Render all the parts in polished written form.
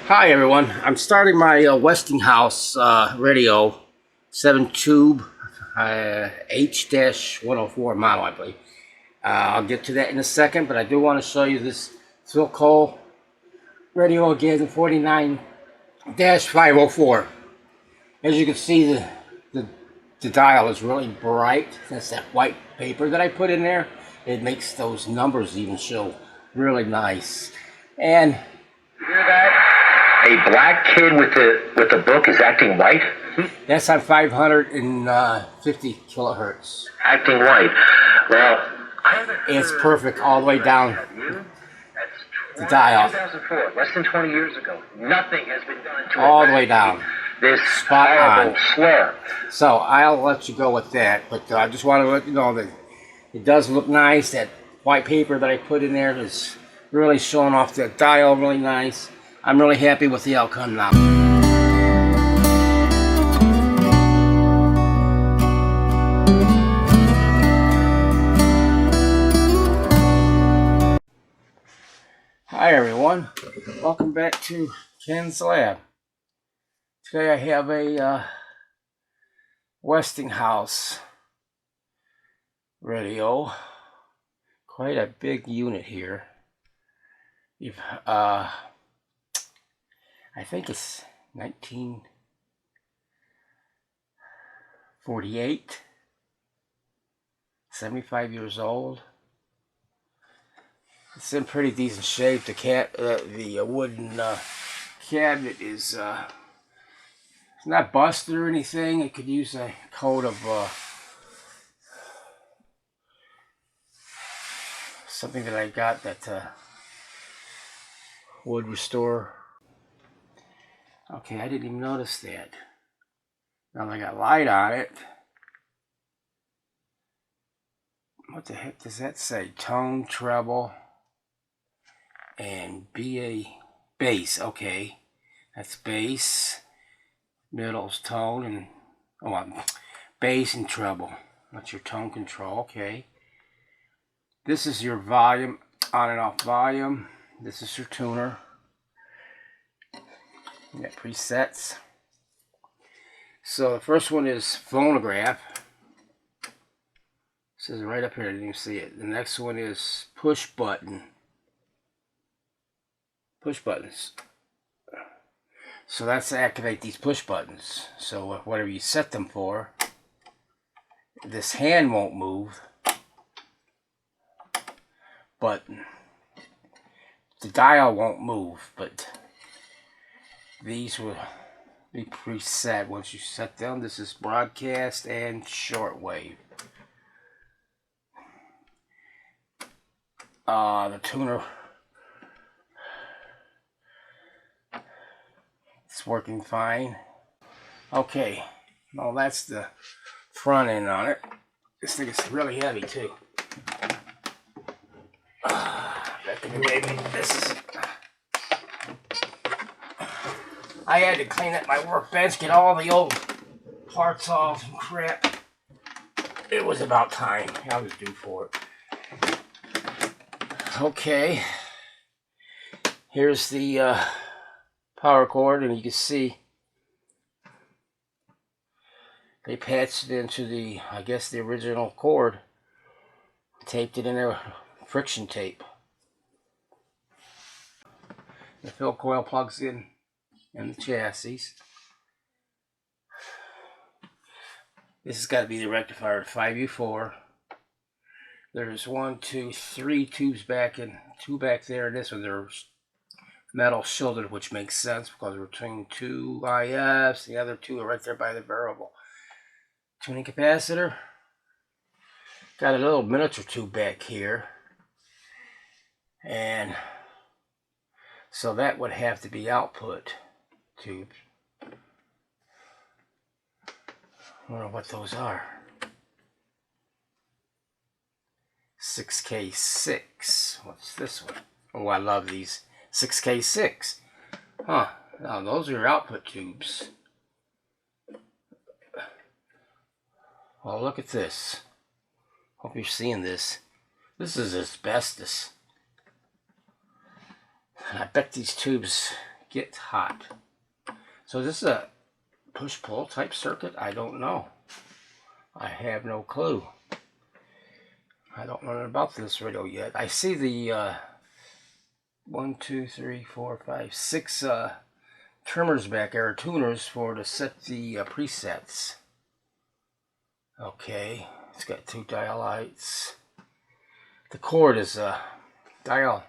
Hi everyone, I'm starting my Westinghouse radio 7 tube H-104 model, I believe. I'll get to that in a second, but I do want to show you this Phil Cole radio again, 49-504. As you can see, the dial is really bright. That's that white paper that I put in there. It makes those numbers even show really nice. And you hear that? A black kid with the book is acting white? That's on 550 kilohertz. Acting white. Well, it's perfect all the way down the dial. 2004, less than 20 years ago. Nothing has been done to all the way down. This spot on slur. So I'll let you go with that, but I just want to let you know that it does look nice. That white paper that I put in there is really showing off the dial really nice. I'm really happy with the outcome now. Hi everyone, welcome back to Ken's Lab. Today I have a Westinghouse radio, quite a big unit here. I think it's 1948, 75 years old. It's in pretty decent shape. The wooden cabinet is it's not busted or anything. It could use a coat of something that I got that would restore. Okay, I didn't even notice that. Now I got light on it. What the heck does that say? Tone, treble, and bass. Okay, that's bass. Middle's tone, and bass and treble. That's your tone control. Okay. This is your volume, on and off volume. This is your tuner. You got presets. So the first one is phonograph. It says right up here, I didn't even see it. The next one is push button. Push buttons. So that's to activate these push buttons. So whatever you set them for, this hand won't move, but the dial won't move, but these will be preset once you set them. This is broadcast and shortwave. The tuner, it's working fine. Okay, well that's the front end on it. This thing is really heavy too. Maybe this is. I had to clean up my workbench, get all the old parts off and crap. It was about time. I was due for it. Okay. Here's the power cord, and you can see they patched it into the, I guess, the original cord. Taped it in there with friction tape. The fill coil plugs in the chassis. This has got to be the rectifier, 5U4. There's 1, 2, 3 tubes back and 2 back there. And this one, they're metal shielded, which makes sense because we're between 2 IFs. The other 2 are right there by the variable. Tuning capacitor. Got a little miniature tube back here. And so that would have to be output tubes. I wonder what those are. 6K6. What's this one? Oh, I love these. 6K6. Huh. Now those are your output tubes. Well, look at this. Hope you're seeing this. This is asbestos. And I bet these tubes get hot. So this is a push-pull type circuit? I don't know. I have no clue. I don't know about this radio yet. I see the 1, 2, 3, 4, 5, 6 trimmers back there, tuners to set the presets. Okay, it's got 2 dial lights. The cord is dial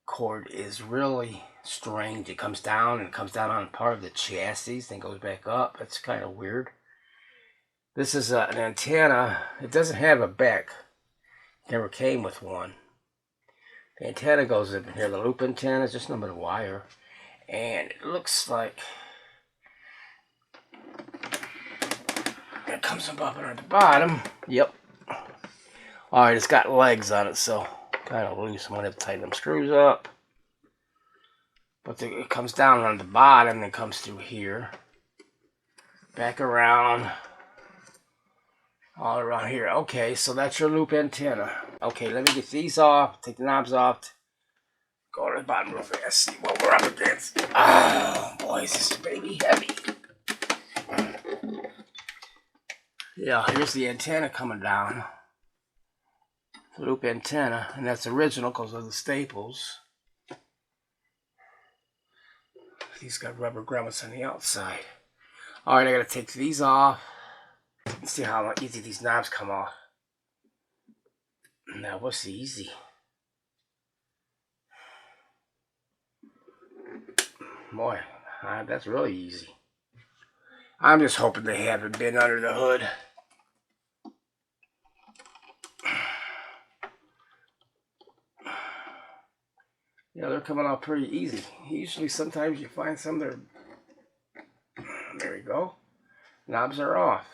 cord is really strange. It comes down and it comes down on part of the chassis, then goes back up. It's kind of weird. This is an antenna. It doesn't have a back. Never came with one. The antenna goes in here. The loop antenna is just nothing but a wire. And it looks like it comes up at the bottom. Yep. Alright, it's got legs on it, so kind of loose. I'm going to have to tighten them screws up. But it comes down on the bottom and comes through here. Back around. All around here. Okay, so that's your loop antenna. Okay, let me get these off. Take the knobs off. Go to the bottom real fast. See what we're up against. Oh, boy, this is baby heavy. Yeah, here's the antenna coming down. The loop antenna, and that's original because of the staples. These got rubber grommets on the outside. Alright, I gotta take these off. Let's see how easy these knobs come off. Now, what's easy? Boy, that's really easy. I'm just hoping they haven't been under the hood. Yeah, they're coming off pretty easy. Usually, sometimes you find some that are... There you go. Knobs are off.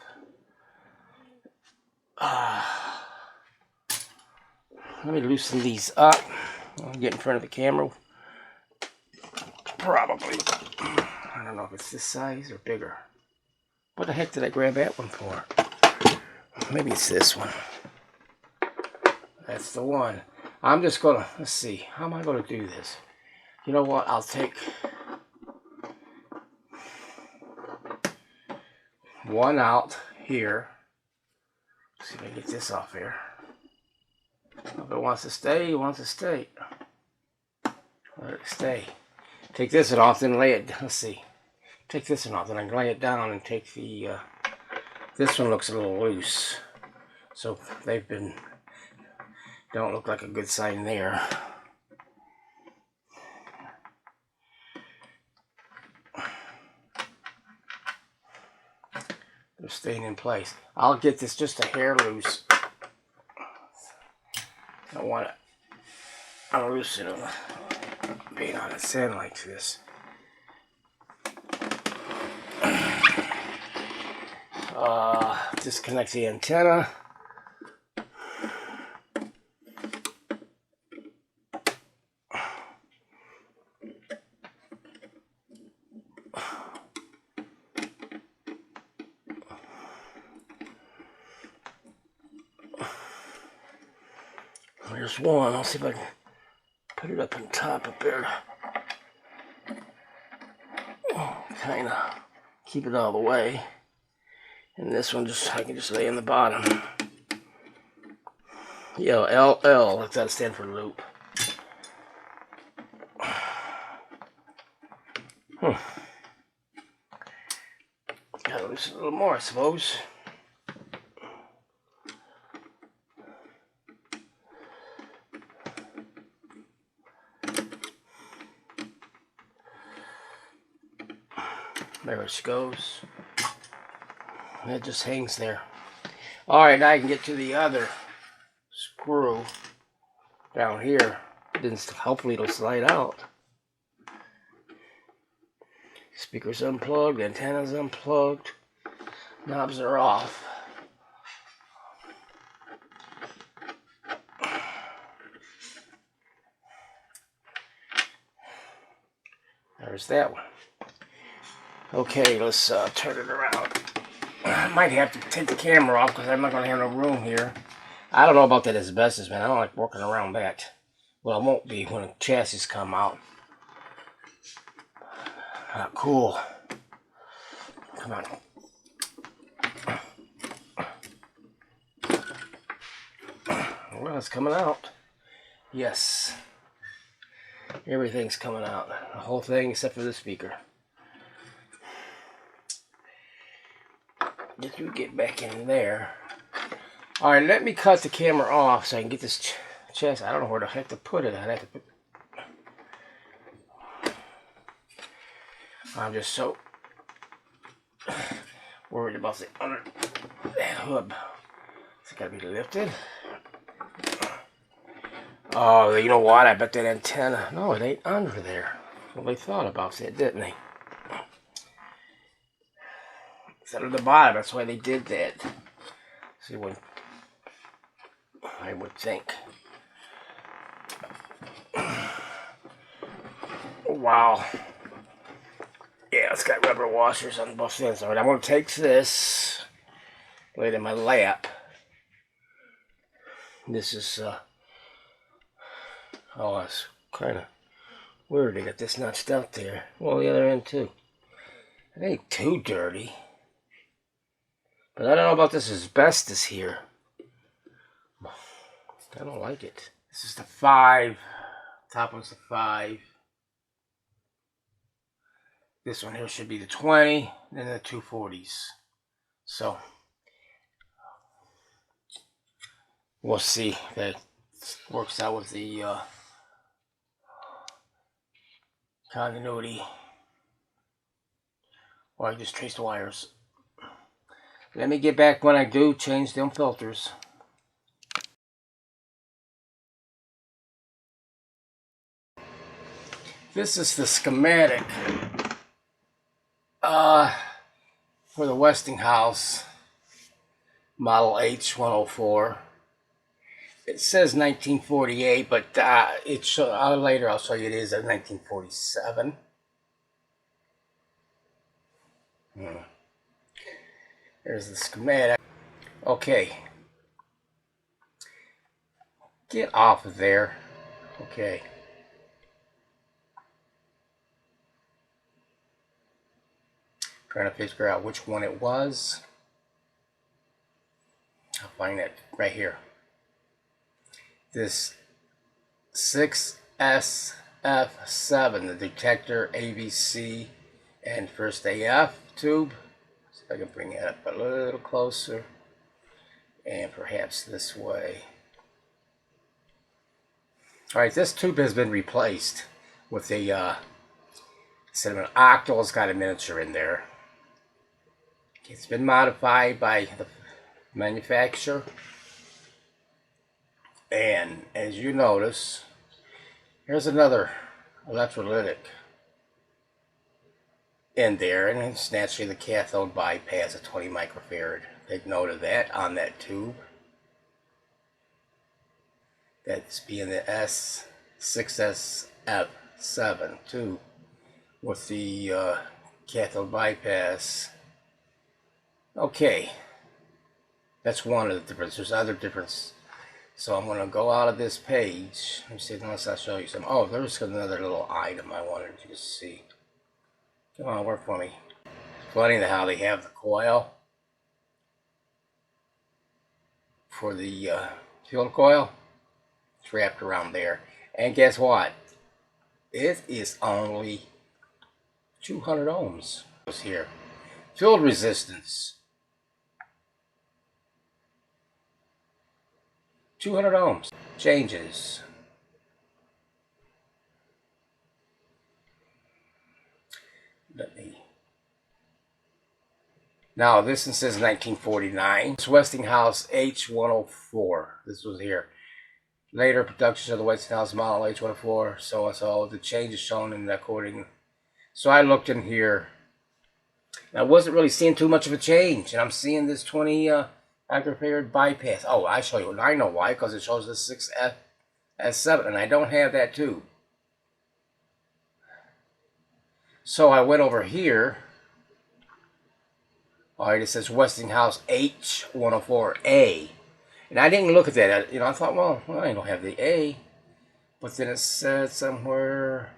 Let me loosen these up. I'll get in front of the camera. Probably. I don't know if it's this size or bigger. What the heck did I grab that one for? Maybe it's this one. That's the one. I'm just gonna, let's see, how am I gonna do this? You know what, I'll take one out here. Let's see if I can get this off here. If it wants to stay, it wants to stay. Let it stay. Take this one off, then lay it, let's see. Take this one off, then I can lay it down and take the, this one looks a little loose. So they've been, don't look like a good sign there. They're staying in place. I'll get this just a hair loose. I want it. I'll loosen it being on its end like this. Disconnect the antenna. There's one. I'll see if I can put it up on top up there. Kind of keep it all the way. And this one I can just lay in the bottom. Yo, LL, let that stand for loop. Gotta loosen a little more, I suppose. There it goes. It just hangs there. Alright, now I can get to the other screw down here. Hopefully it'll slide out. Speaker's unplugged, antenna's unplugged, knobs are off. There's that one. Okay, let's turn it around. I might have to take the camera off because I'm not going to have no room here. I don't know about that asbestos, man. I don't like working around that. Well, it won't be when the chassis come out. Cool. Come on. Well, it's coming out. Yes. Everything's coming out. The whole thing except for the speaker. Did you get back in there? Alright, let me cut the camera off so I can get this chest. I don't know where the heck to put it. I'd have to put... I'm just so worried about the under that hub. It's got to be lifted. Oh, you know what? I bet that antenna... No, it ain't under there. Well, they thought about that, didn't they? It's under the bottom. That's why they did that. See what I would think. Wow. Yeah, it's got rubber washers on both ends. Alright, I'm going to take this, lay it in my lap. This is, oh, it's kind of weird to get this notched out there. Well, the other end too. It ain't too dirty. But I don't know about this asbestos here. I don't like it. This is the 5. Top one's the 5. This one here should be the 20, and the 240s. So, we'll see if that works out with the continuity. Or I just trace the wires. Let me get back when I do change them filters. This is the schematic for the Westinghouse model H-104. It says 1948, but later I'll show you it is a 1947. There's the schematic. Okay. Get off of there. Okay. Trying to figure out which one it was. I'll find it right here. This 6SF7, the detector AVC and first AF tube. See if I can bring it up a little closer. And perhaps this way. Alright, this tube has been replaced with a instead of an octal, it's got a miniature in there. It's been modified by the manufacturer, and as you notice, here's another electrolytic in there, and it's naturally the cathode bypass at 20 microfarad. Take note of that on that tube. That's being the S6SF7 tube with the cathode bypass. Okay, that's one of the differences. There's other differences. So I'm going to go out of this page. Let me see, unless I'll show you some. Oh, there's another little item I wanted you to see. Come on, work for me. It's funny how they have the coil for the field coil. It's wrapped around there. And guess what? It is only 200 ohms here. Field resistance. 200 ohms. Changes. Let me. Now this one says 1949. It's Westinghouse H-104. This was here. Later productions of the Westinghouse model H-104. So and so. The change is shown in the according. So I looked in here. I wasn't really seeing too much of a change, and I'm seeing this 20 microfarad bypass. Oh, I show you. I know why, because it shows the 6S7, and I don't have that too. So I went over here. Alright, it says Westinghouse H-104A, and I didn't look at that. I thought, well, I don't have the A, but then it said somewhere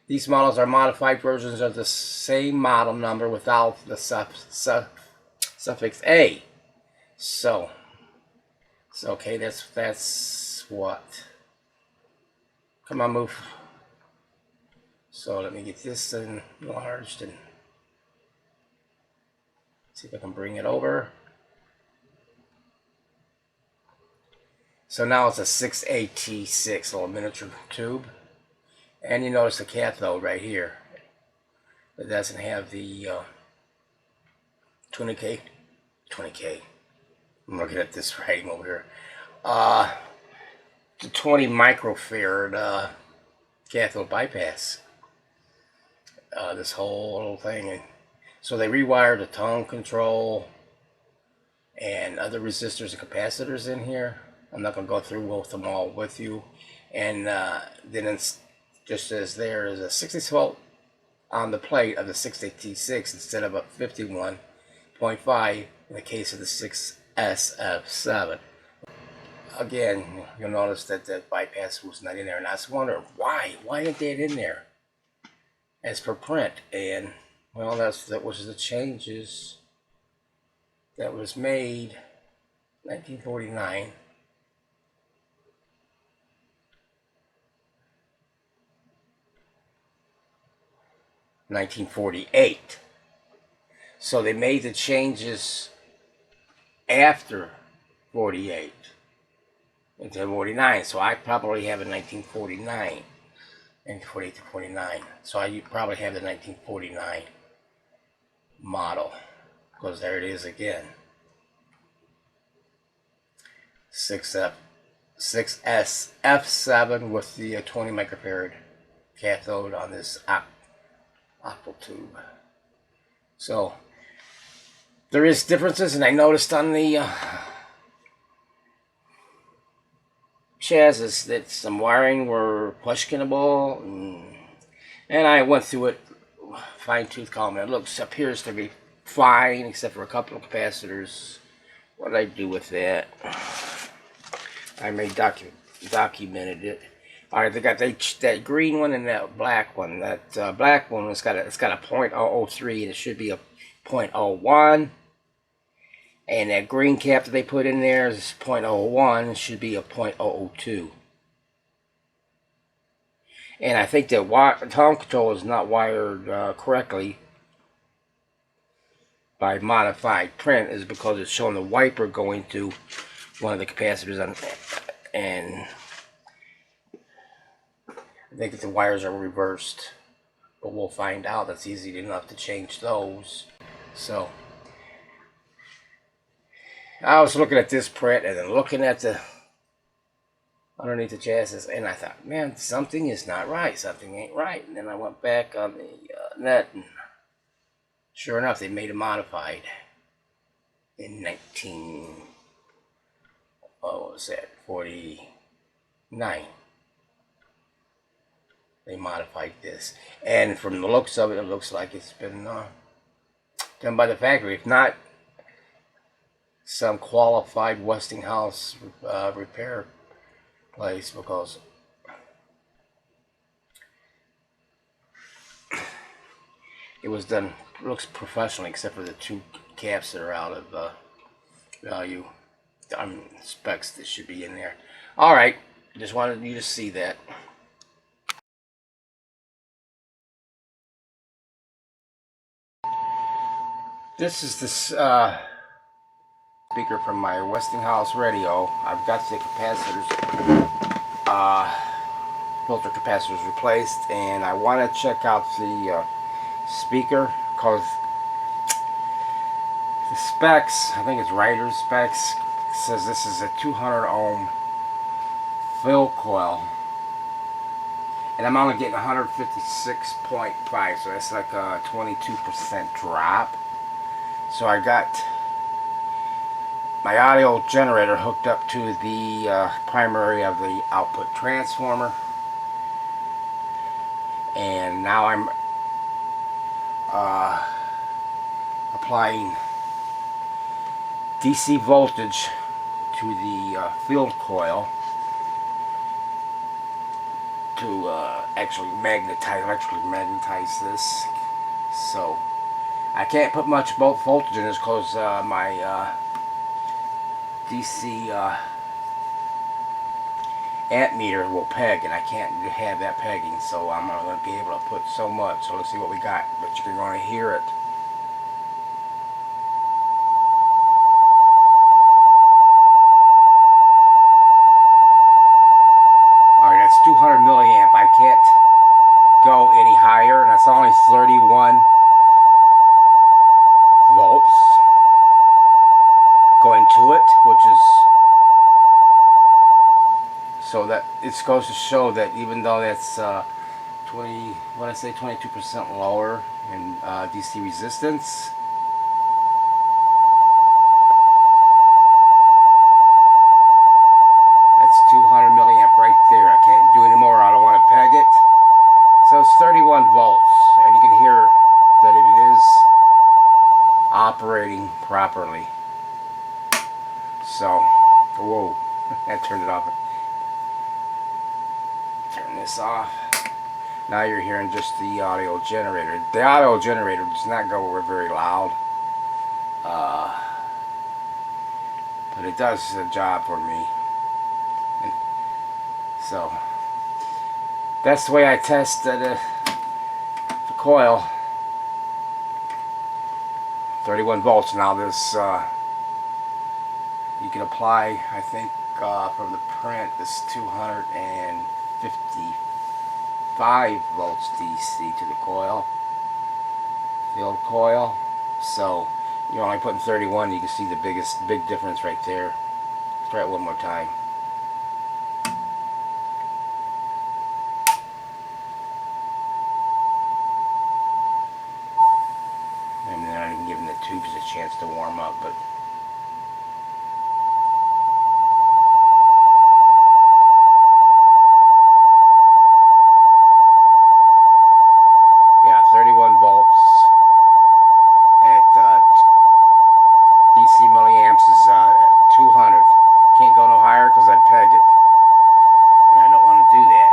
These models are modified versions of the same model number without the suffix A. So okay, that's what. Come on, move. So let me get this enlarged and see if I can bring it over. So now it's a 6AT6 little miniature tube. And you notice the cathode right here. It doesn't have the 20K. I'm looking at this writing over here. The 20 microfarad cathode bypass. This whole little thing. And so they rewired the tone control and other resistors and capacitors in here. I'm not going to go through both them all with you. And then it's just as there is a 60 volt on the plate of the 6AT6 instead of a 51.5 in the case of the 6SF7. Again, you'll notice that the bypass was not in there, and I was wondering why isn't that in there as per print? And well, that was the changes that was made 1949. 1948. So they made the changes after 48 into 49. So I probably have a 1949, and 48 to 49. So I probably have the 1949 model, because there it is again. 6SF7 with the 20 microfarad cathode on this optical tube. So there is differences, and I noticed on the chassis that some wiring were questionable, and I went through it fine-tooth comb. It appears to be fine except for a couple of capacitors. What did I do with that? I documented it. All right, they got that green one and that black one. That black one it's got a .003, and it should be a .01. And that green cap that they put in there is .01. It should be a .002. And I think that tone control is not wired correctly by modified print, is because it's showing the wiper going to one of the capacitors on, and I think that the wires are reversed, but we'll find out. That's easy enough to change those. So I was looking at this print and then looking at the underneath the chassis, and I thought, man, something is not right. Something ain't right. And then I went back on the net, and sure enough, they made it modified in 49. They modified this, and from the looks of it, it looks like it's been done by the factory, if not some qualified Westinghouse repair place, because it was done, looks professionally, except for the two caps that are out of value. Specs that should be in there. All right, just wanted you to see that. This is the speaker from my Westinghouse radio. I've got the capacitors, filter capacitors replaced, and I want to check out the speaker, because the specs, I think it's writer's specs, says this is a 200 ohm fill coil, and I'm only getting 156.5, so that's like a 22% drop. So I got my audio generator hooked up to the primary of the output transformer, and now I'm applying DC voltage to the field coil, to actually electrically magnetize this. So I can't put much voltage in this because my DC amp meter will peg, and I can't have that pegging, so I'm only going to be able to put so much. So let's see what we got, but you're going to hear it. Alright, that's 200 milliamp. I can't go any higher, and that's only 31 volts going to it, which is, so that it goes to show that even though that's 22% lower in DC resistance, that's 200 milliamp right there. I can't do any more. I don't want to peg it. So it's 31 volts, and you can hear that it is operating properly. So, whoa, I turned it off. Turn this off. Now you're hearing just the audio generator. The audio generator does not go very loud, but it does the job for me. And so that's the way I test the coil. 31 volts. Now this you can apply, I think, from the print, this 255 volts DC to the coil, field coil. So you're only putting 31. You can see the big difference right there. Let's try it one more time. And then I'm not even giving the tubes a chance to warm up, but yeah, 31 volts at DC milliamps is 200. Can't go no higher because I'd peg it, and I don't want to do that.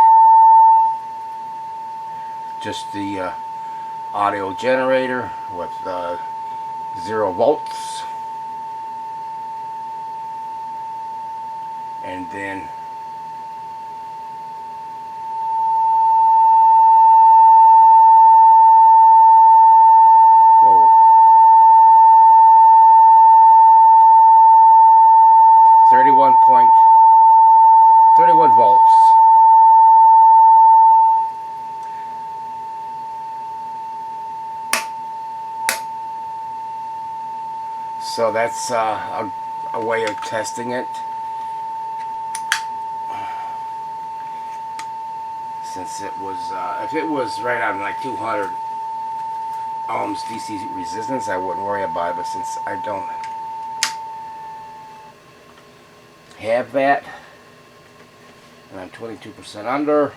Just the audio generator with 0 volts, and then whoa, 31 volts. So that's a way of testing it. Since it was, if it was right on like 200 ohms DC resistance, I wouldn't worry about it. But since I don't have that, and I'm 22% under,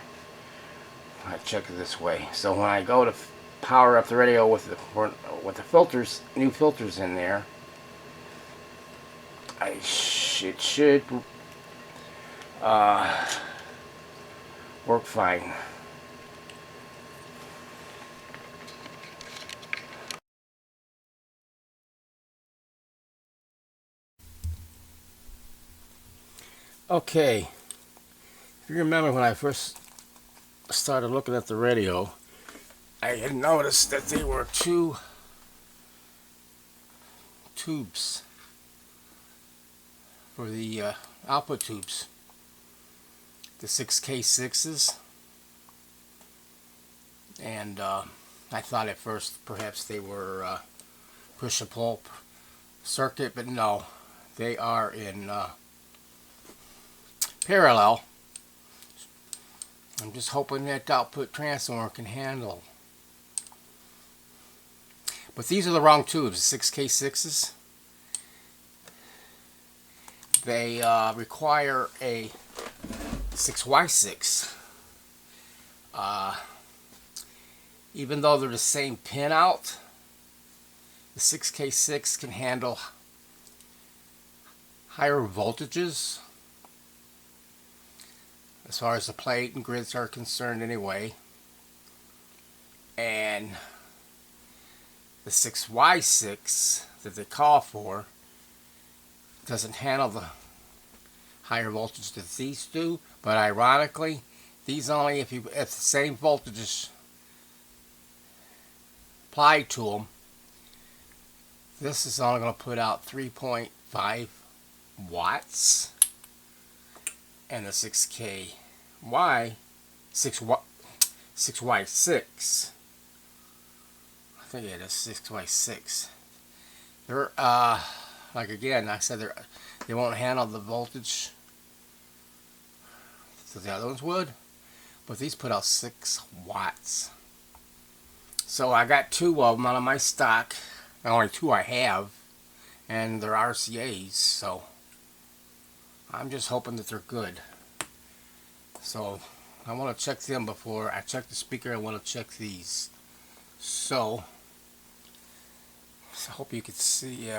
I check it this way. So when I go to power up the radio with the filters, new filters in there, it should work fine. Okay, if you remember when I first started looking at the radio, I had noticed that there were 2 tubes for the output tubes, the 6K6s, and I thought at first perhaps they were push and pull circuit, but no, they are in parallel. I'm just hoping that output transformer can handle. But these are the wrong tubes, 6K6s. They require a 6Y6. Even though they're the same pin out, the 6K6 can handle higher voltages. as far as the plate and grids are concerned anyway. And the 6Y6 that they call for doesn't handle the higher voltage that these do, but ironically, these only, if the same voltage is applied to them, this is only going to put out 3.5 watts, and the 6Y6, I think it is 6Y6. They're like again, I said they won't handle the voltage that the other ones would, but these put out 6 watts. So I got 2 of them out of my stock. Only 2 I have, and they're RCAs, so I'm just hoping that they're good. So I want to check them before I check the speaker. I want to check these. So I hope you can see.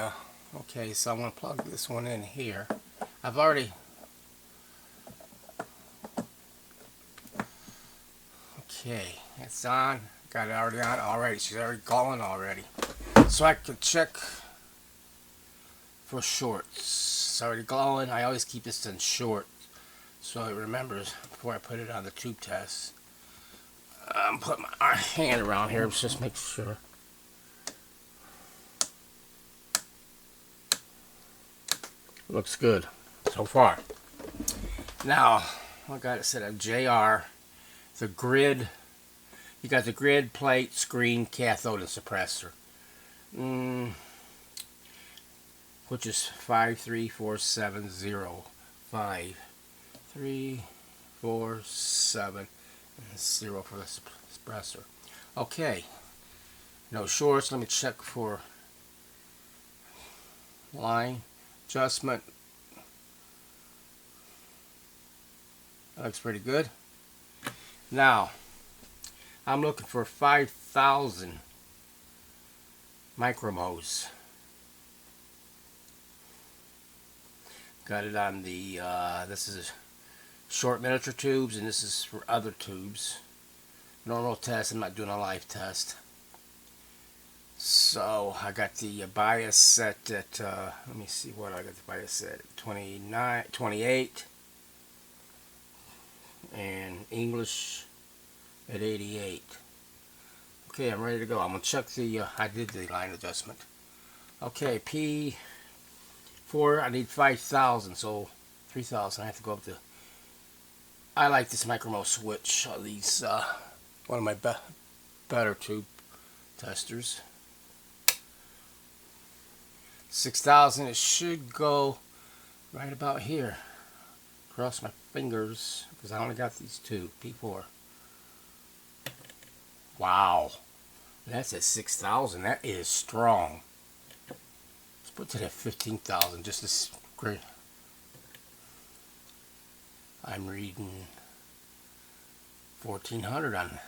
Okay, so I'm going to plug this one in here. I've already. Okay, it's on. Got it already on. Alright, she's already calling already. So I can check for shorts. It's already glowing. I always keep this in short so it remembers before I put it on the tube test. I'm putting my hand around here just make sure. Looks good so far. Now, I got it set at JR. The grid. You got the grid, plate, screen, cathode, and suppressor. Which is 53470. 53470 and 0 for the suppressor. Okay. No shorts. Let me check for line adjustment. That looks pretty good. Now, I'm looking for 5,000 micromos. Got it on the, this is short miniature tubes, and this is for other tubes. Normal test, I'm not doing a live test. So, I got the bias set at, let me see what I got the bias set, 28, and English at 88. Okay, I'm ready to go. I'm going to check the, I did the line adjustment. Okay, P4, I need 5,000, so 3,000, I have to go up to, I like this micromo switch, these, one of my better tube testers. 6,000, it should go right about here. Cross my fingers, because I only got these 2, P4. Wow, that's at 6,000. That is strong. Let's put it at 15,000. Just as great. I'm reading 1,400 on.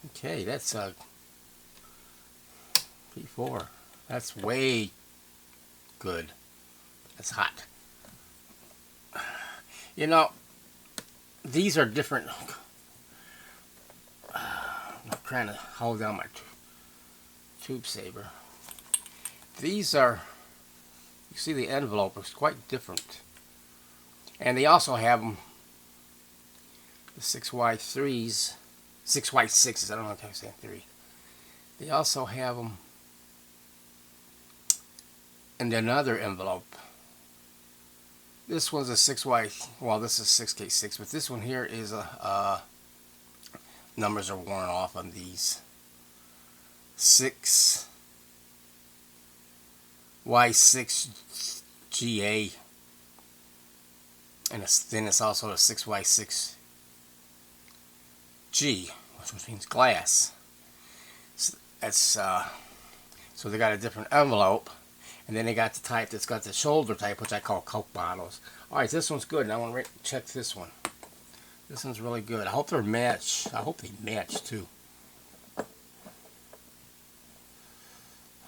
Okay, that's a P4. That's way good. That's hot. You know, these are different. I'm trying to hold down my tube saver. These are, you see the envelope is quite different. And they also have them, the 6Y3s, 6Y6s, I don't know if I'm saying 3. They also have them in another envelope. This one's a 6Y, well this is 6K6, but this one here is a, numbers are worn off on these. 6Y6GA, and then it's also a 6Y6G, which means glass. So that's so they got a different envelope, and then they got the type that's got the shoulder type, which I call Coke bottles. All right, this one's good. And I want to check this one. This one's really good. I hope they're matched. I hope they match too.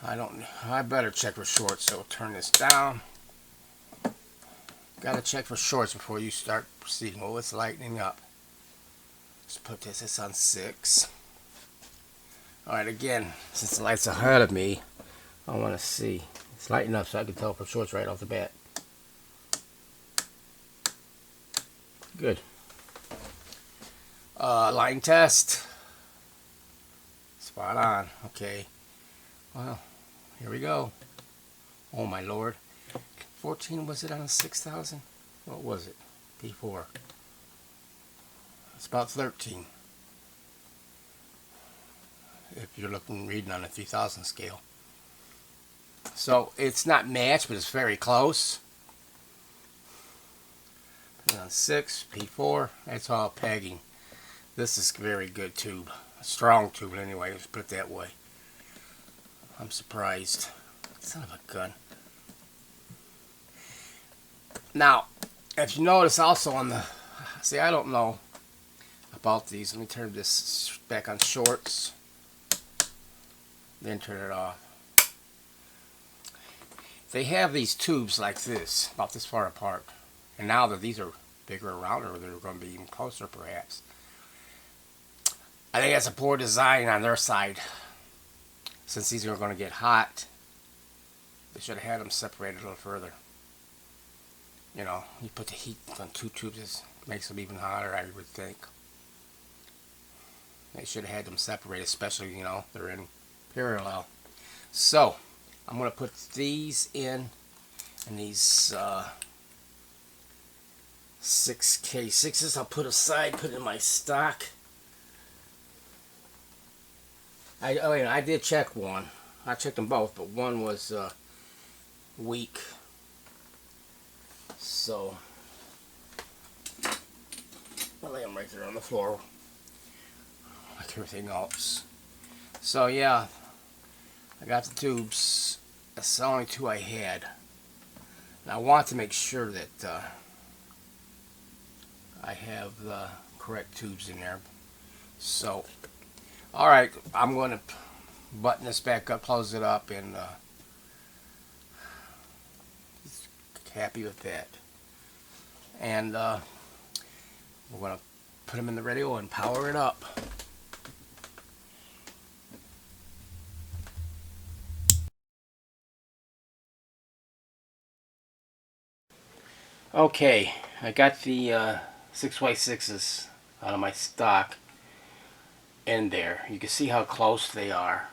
I better check for shorts, so turn this down. Gotta check for shorts before you start proceeding. Oh, it's lightening up. Let's put this on 6. Alright, again, since the light's ahead of me, I want to see. It's lighting up so I can tell for shorts right off the bat. Good. Line test. Spot on. Okay. Well, here we go. Oh my lord. 14 was it on a 6,000? What was it? P4. It's about 13. If you're reading on a 3,000 scale. So it's not matched, but it's very close. And on 6, P4, that's all pegging. This is a very good tube. A strong tube anyway, let's put it that way. I'm surprised. Son of a gun. Now, if you notice also on the... See, I don't know about these. Let me turn this back on shorts. Then turn it off. They have these tubes like this, about this far apart. And now that these are bigger around, or they're going to be even closer perhaps. I think that's a poor design on their side. Since these are going to get hot, they should have had them separated a little further. You know, you put the heat on 2 tubes, it makes them even hotter, I would think. They should have had them separated, especially, you know, they're in parallel. So, I'm going to put these in, and these 6K6s I'll put aside, put in my stock. I did check one. I checked them both, but one was weak. So, I'll lay them right there on the floor, like everything else. So yeah, I got the tubes. That's the only 2 I had. And I want to make sure that I have the correct tubes in there. So, alright, I'm going to button this back up, close it up, and happy with that. And we're going to put them in the radio and power it up. Okay, I got the 6x6s out of my stock in there. You can see how close they are.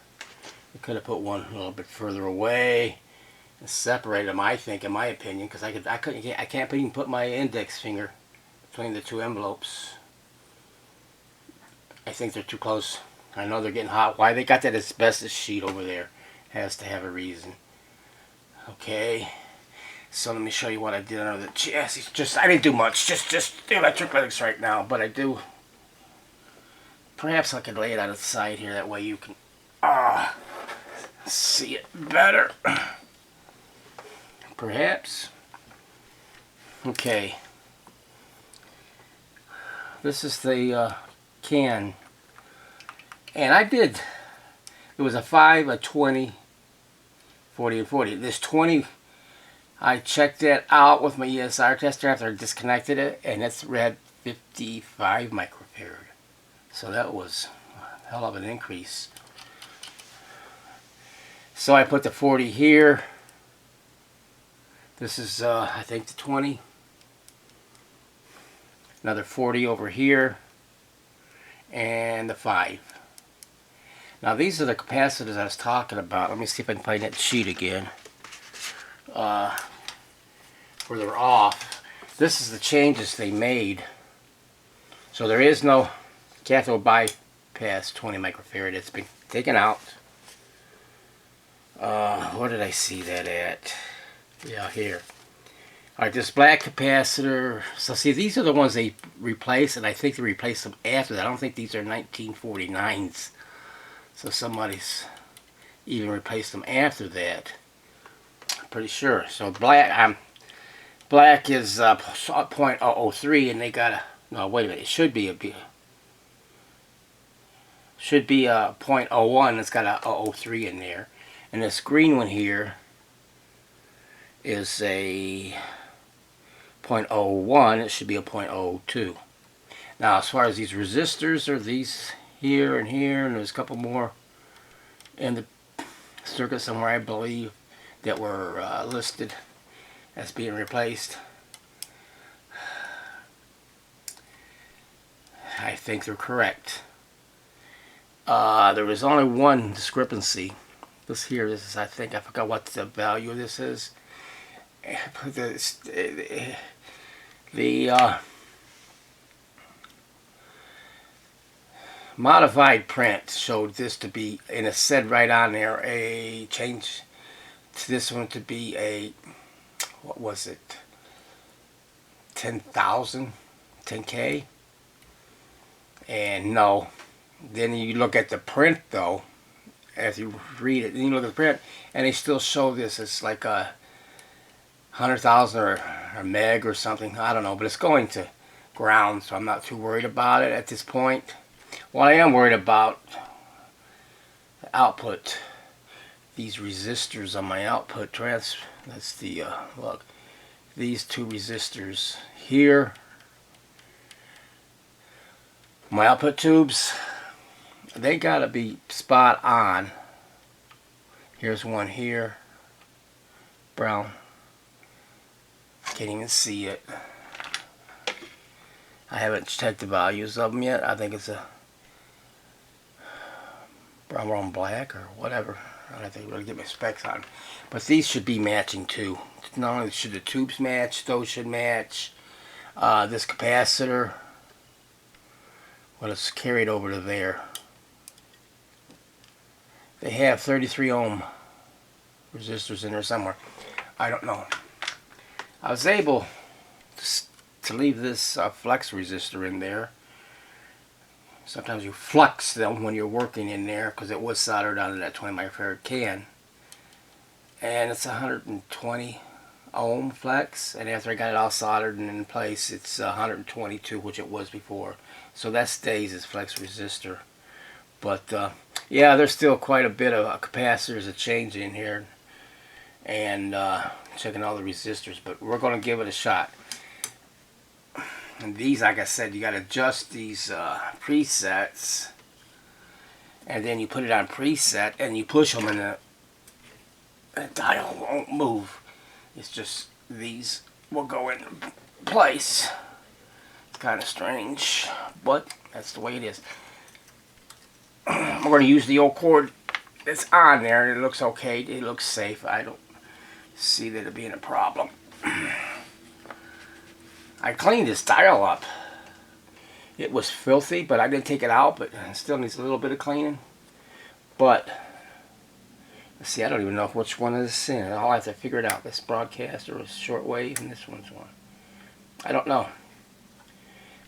I could have put one a little bit further away and separated them, I think, in my opinion, because I can't even put my index finger between the 2 envelopes. I think they're too close. I know they're getting hot. Why they got that asbestos sheet over there has to have a reason. Okay. So let me show you what I did under the chassis. I didn't do much. Just the electric links right now. But I do. Perhaps I could lay it on the side here. That way you can see it better. Perhaps. Okay. This is the can. And I did. It was a 5, a 20, 40, and 40. This 20... I checked that out with my ESR tester after I disconnected it, and it's read 55 microfarad. So that was a hell of an increase. So I put the 40 here. This is, I think, the 20. Another 40 over here. And the 5. Now these are the capacitors I was talking about. Let me see if I can find that sheet again. Where they're off. This is the changes they made. So there is no cathode bypass 20 microfarad. It's been taken out. Where did I see that at? Yeah, here. Alright, this black capacitor. So see, these are the ones they replaced, and I think they replaced them after that. I don't think these are 1949s. So somebody's even replaced them after that. Pretty sure. So black is 0.003, and they got a no. Wait a minute. It should be a 0.01. It's got a 003 in there, and this green one here is a 0.01, it should be a 0.02. Now, as far as these resistors, are these here, and there's a couple more in the circuit somewhere, I believe, that were listed as being replaced. I think they're correct. There was only one discrepancy. This is, I think, I forgot what the value of this is. The modified print showed this to be, and it said right on there, a change to this one to be a, what was it, 10,000, 10K? And no. Then you look at the print though, as you read it, then you look at the print, and they still show this as like a 100,000 or a meg or something. I don't know, but it's going to ground, so I'm not too worried about it at this point. What I am worried about, the output, these resistors on my output that's the, look, these two resistors here, my output tubes, they gotta be spot on. Here's one here, brown, can't even see it. I haven't checked the values of them yet. I think it's a brown on black or whatever. I don't think I'm really get my specs on. But these should be matching too. Not only should the tubes match, those should match. This capacitor, well, it's carried over to there. They have 33 ohm resistors in there somewhere. I don't know. I was able to leave this flex resistor in there. Sometimes you flux them when you're working in there because it was soldered onto that 20 microfarad can. And it's 120 ohm flex, and after I got it all soldered and in place, it's 122, which it was before. So that stays as flex resistor. But yeah, there's still quite a bit of capacitors that change in here, and checking all the resistors, but we're going to give it a shot. And these, like I said, you got to adjust these presets, and then you put it on preset and you push them, and the dial won't move. It's just these will go in place. It's kind of strange, but that's the way it is. I'm going to use the old cord that's on there. It looks okay. It looks safe. I don't see that it being a problem. I cleaned this dial up. It was filthy, but I didn't take it out, but it still needs a little bit of cleaning. But let's see, I don't even know which one is in. I'll have to figure it out. This broadcast or shortwave, and this one's one. I don't know.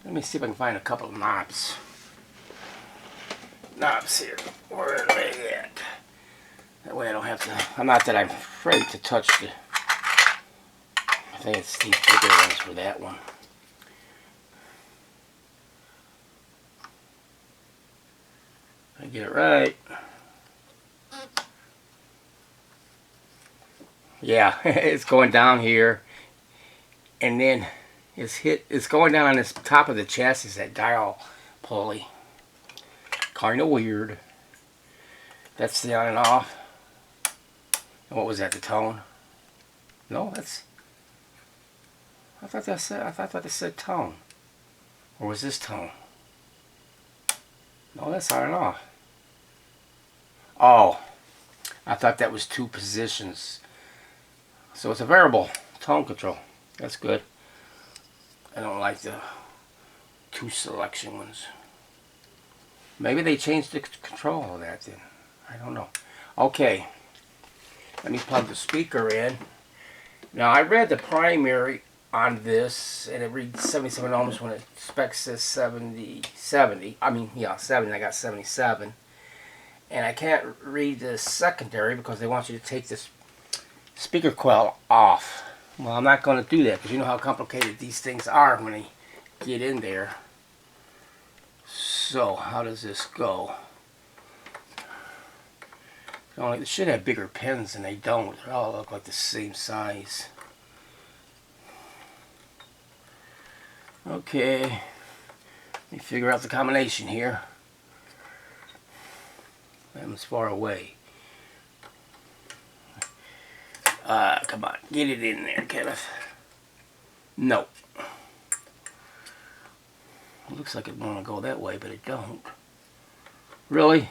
Let me see if I can find a couple of knobs. Knobs here. Where are they at? That way I don't have to. I'm not that I'm afraid to touch the. I think it's these bigger ones for that one. I get it right. Yeah, it's going down here, and then it's going down on this top of the chassis, that dial pulley. Kind of weird. That's the on and off. And what was that? The tone? No, that's. I thought that said tone. Or was this tone? No, that's on and off. Oh, I thought that was two positions. So it's a variable tone control. That's good. I don't like the two selection ones. Maybe they changed the control of that then. I don't know. Okay. Let me plug the speaker in. Now I read the primary on this, and it reads 77 ohms when it spec says 70. I mean, yeah, 70. I got 77. And I can't read the secondary because they want you to take this speaker coil off. Well, I'm not going to do that because you know how complicated these things are when they get in there. So, how does this go? They should have bigger pins, and they don't. They all look like the same size. Okay, let me figure out the combination here. I'm as far away. Come on, get it in there, Kenneth. No. It looks like it want to go that way, but it don't. Really?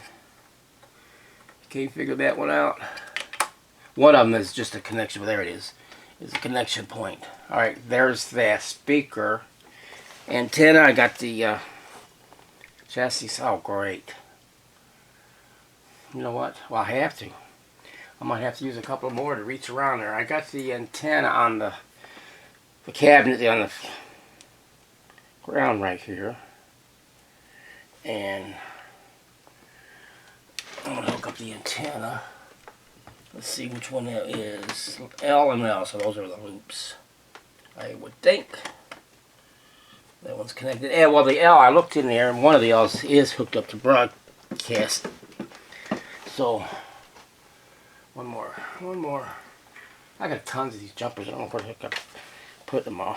Can you figure that one out? One of them is just a connection. Well, there it is. It's a connection point. All right, there's that speaker. Antenna, I got the chassis. Oh, great. You know what? Well, I have to. I might have to use a couple more to reach around there. I got the antenna on the cabinet on the ground right here. And I'm going to hook up the antenna. Let's see which one that is. L and L, so those are the loops. I would think. That one's connected. Yeah, well, the L, I looked in there, and one of the L's is hooked up to broadcast. So, one more. I got tons of these jumpers. I don't know where to hook up, put them all.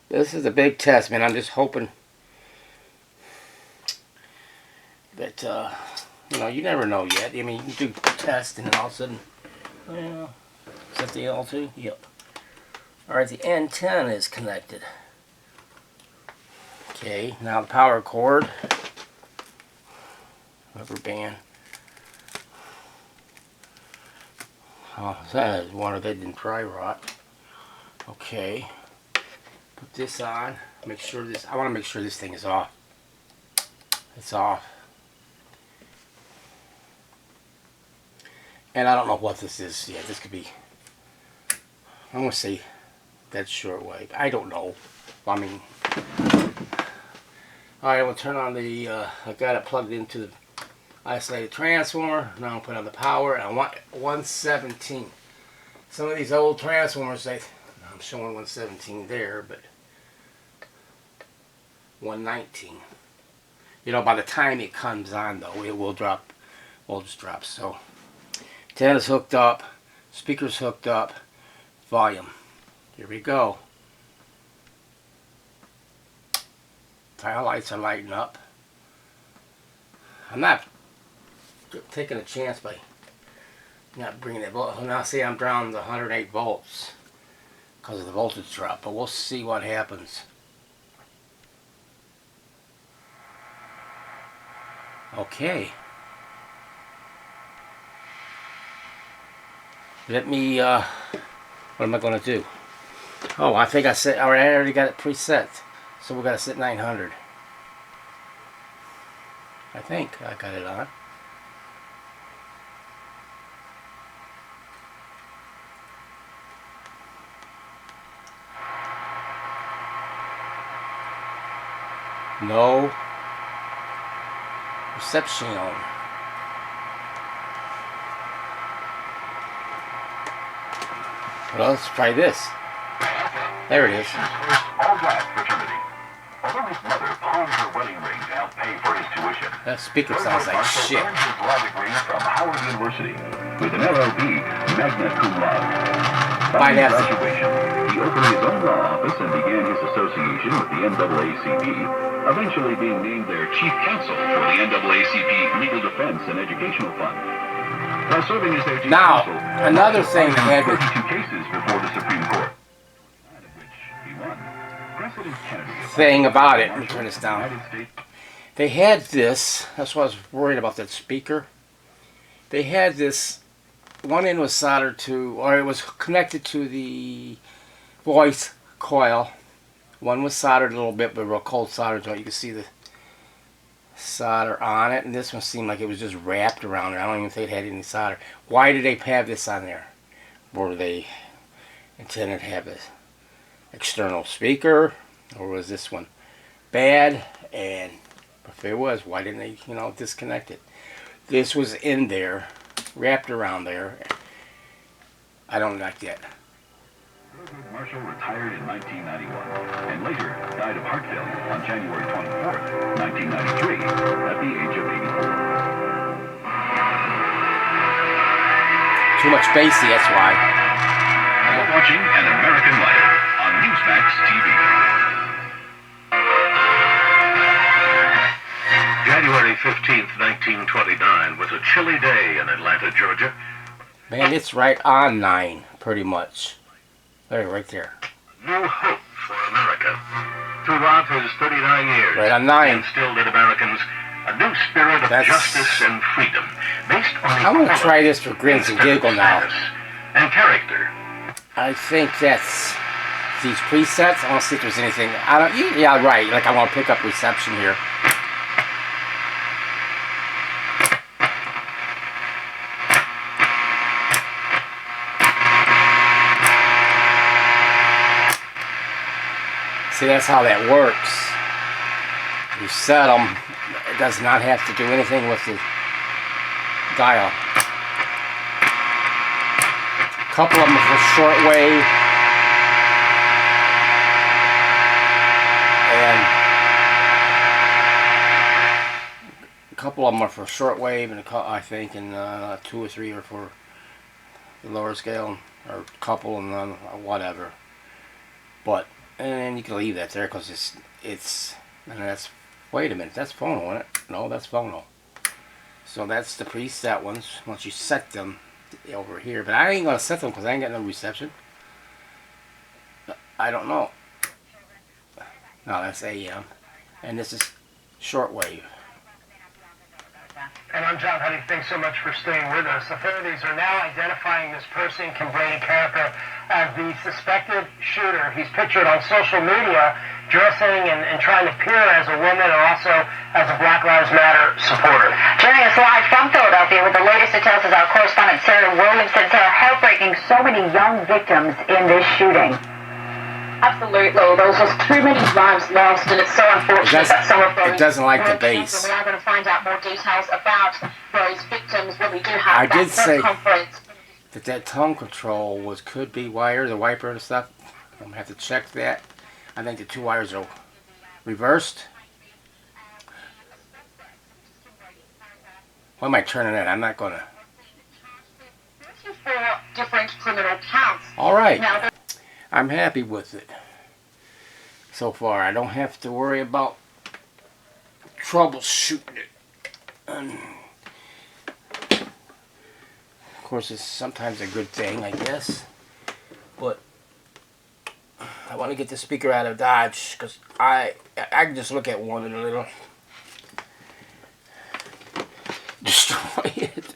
This is a big test, man. I'm just hoping that, you know, you never know yet. I mean, you can do tests and then all of a sudden, yeah. Is that the L2? Yep. Alright, the antenna is connected. Okay, now the power cord. Rubber band. Oh, that is one of they didn't dry rot. Okay. Put this on. Make sure this, I want to make sure this thing is off. It's off. And I don't know what this is. Yeah, this could be, I'm going to say that's shortwave. I don't know. I mean, alright, we'll turn on the, I got it plugged into the isolated transformer. Now I'll put on the power. And I want 117. Some of these old transformers, I'm showing 117 there, but 119. You know, by the time it comes on, though, it will drop. Will just drop. So, antenna's hooked up. Speaker's hooked up. Volume. Here we go. Tile lights are lighting up. I'm not taking a chance by not bringing it. Now see, I'm down to 108 volts because of the voltage drop, but we'll see what happens. Okay. Let me, what am I going to do? Oh, I think I already got it preset. So we're going to set 900. I think I got it on. No reception. Well, let's try this. There it is. All black fraternity. Although his mother pawned her wedding ring to help pay for his tuition, That speaker sounds like shit. earned his law degree from Howard University with an LLB, magna cum laude. Following graduation, he opened his own law office and began his association with the NAACP, eventually being named their chief counsel for the NAACP Legal Defense and Educational Fund. While serving as their chief counsel, another thing that had 32 cases before the Supreme Court. Thing about it, let me turn this down. They had this, that's why I was worried about that speaker. They had this, one end was soldered to, or it was connected to the voice coil. One was soldered a little bit, but real cold solder to it. You can see the solder on it, and this one seemed like it was just wrapped around it. I don't even think it had any solder. Why did they have this on there? Were they intended to have this external speaker, or was this one bad? And if it was, why didn't they, you know, disconnect it? This was in there, wrapped around there. I don't like that. Marshall retired in 1991 and later died of heart failure on January 24th, 1993, at the age of 84. Too much bassy, that's why. You're watching An American Life on News Newsmax TV. January 15th, 1929 was a chilly day in Atlanta, Georgia. Man, it's right on 9, pretty much. There, right there. New hope for America. Throughout his 39 years, Right on 9. he instilled in Americans a new spirit of justice and freedom, based on I'm going to try this for grins and giggle now. And character. I think that's these presets. I want to see if there's anything. I don't. Yeah, right. Like I want to pick up reception here. See, that's how that works. You set them. It does not have to do anything with the dial. A couple of them are for shortwave. And a couple of them are for shortwave, and I think, and 2 or 3 are for the lower scale, or a couple, and then whatever. But and you can leave that there because it's and that's, wait a minute, that's Phono, isn't it? No, that's Phono. So that's the preset ones once you set them over here. But I ain't gonna set them because I ain't got no reception. I don't know. No, that's AM, and this is shortwave. And I'm John Honey. Thanks so much for staying with us. Authorities are now identifying this person, Kim Brady Carricker, as the suspected shooter. He's pictured on social media dressing and trying to appear as a woman and also as a Black Lives Matter supporter. Joining us live from Philadelphia with the latest details is our correspondent Sarah Williamson. Sarah, heartbreaking, so many young victims in this shooting. Absolutely, there was just too many lives lost, and it's so unfortunate that some of those. It doesn't like the bass. We are going to find out more details about those victims when we do have I that did say conference. that tone control could be wire, the wiper and stuff. I'm gonna have to check that. I think the 2 wires are reversed. Why am I turning that? I'm not gonna. 34 different criminal counts. All right. Now, I'm happy with it so far. I don't have to worry about troubleshooting it. Of course, it's sometimes a good thing, I guess. But I want to get the speaker out of Dodge because I can just look at one and a little destroy it.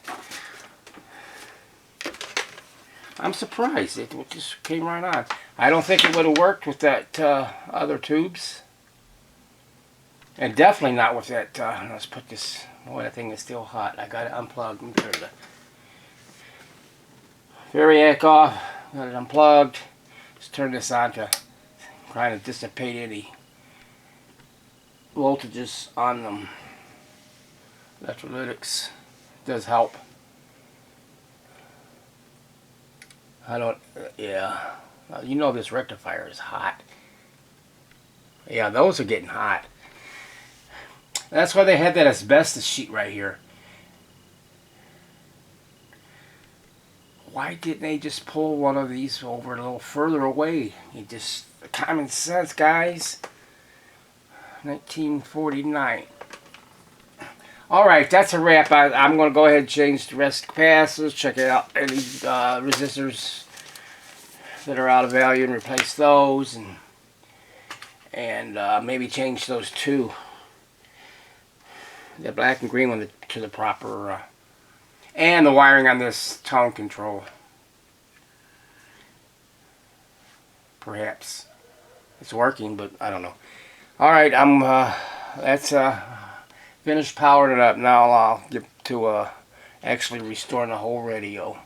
I'm surprised it just came right on. I don't think it would have worked with that other tubes. And definitely not with that, let's put this, boy, that thing is still hot. I got it unplugged. Let me turn the variac off, got it unplugged. Let's turn this on to trying to dissipate any voltages on them. Electrolytics does help. I don't, yeah. You know this rectifier is hot. Yeah, those are getting hot. That's why they had that asbestos sheet right here. Why didn't they just pull one of these over a little further away? You just, common sense, guys. 1949. Alright, that's a wrap. I'm going to go ahead and change the rest of the capacitors, check it out, any resistors that are out of value and replace those, and maybe change those two, the black and green one to the proper, and the wiring on this tone control. Perhaps it's working, but I don't know. Alright, that's finished powering it up. Now I'll get to actually restoring the whole radio.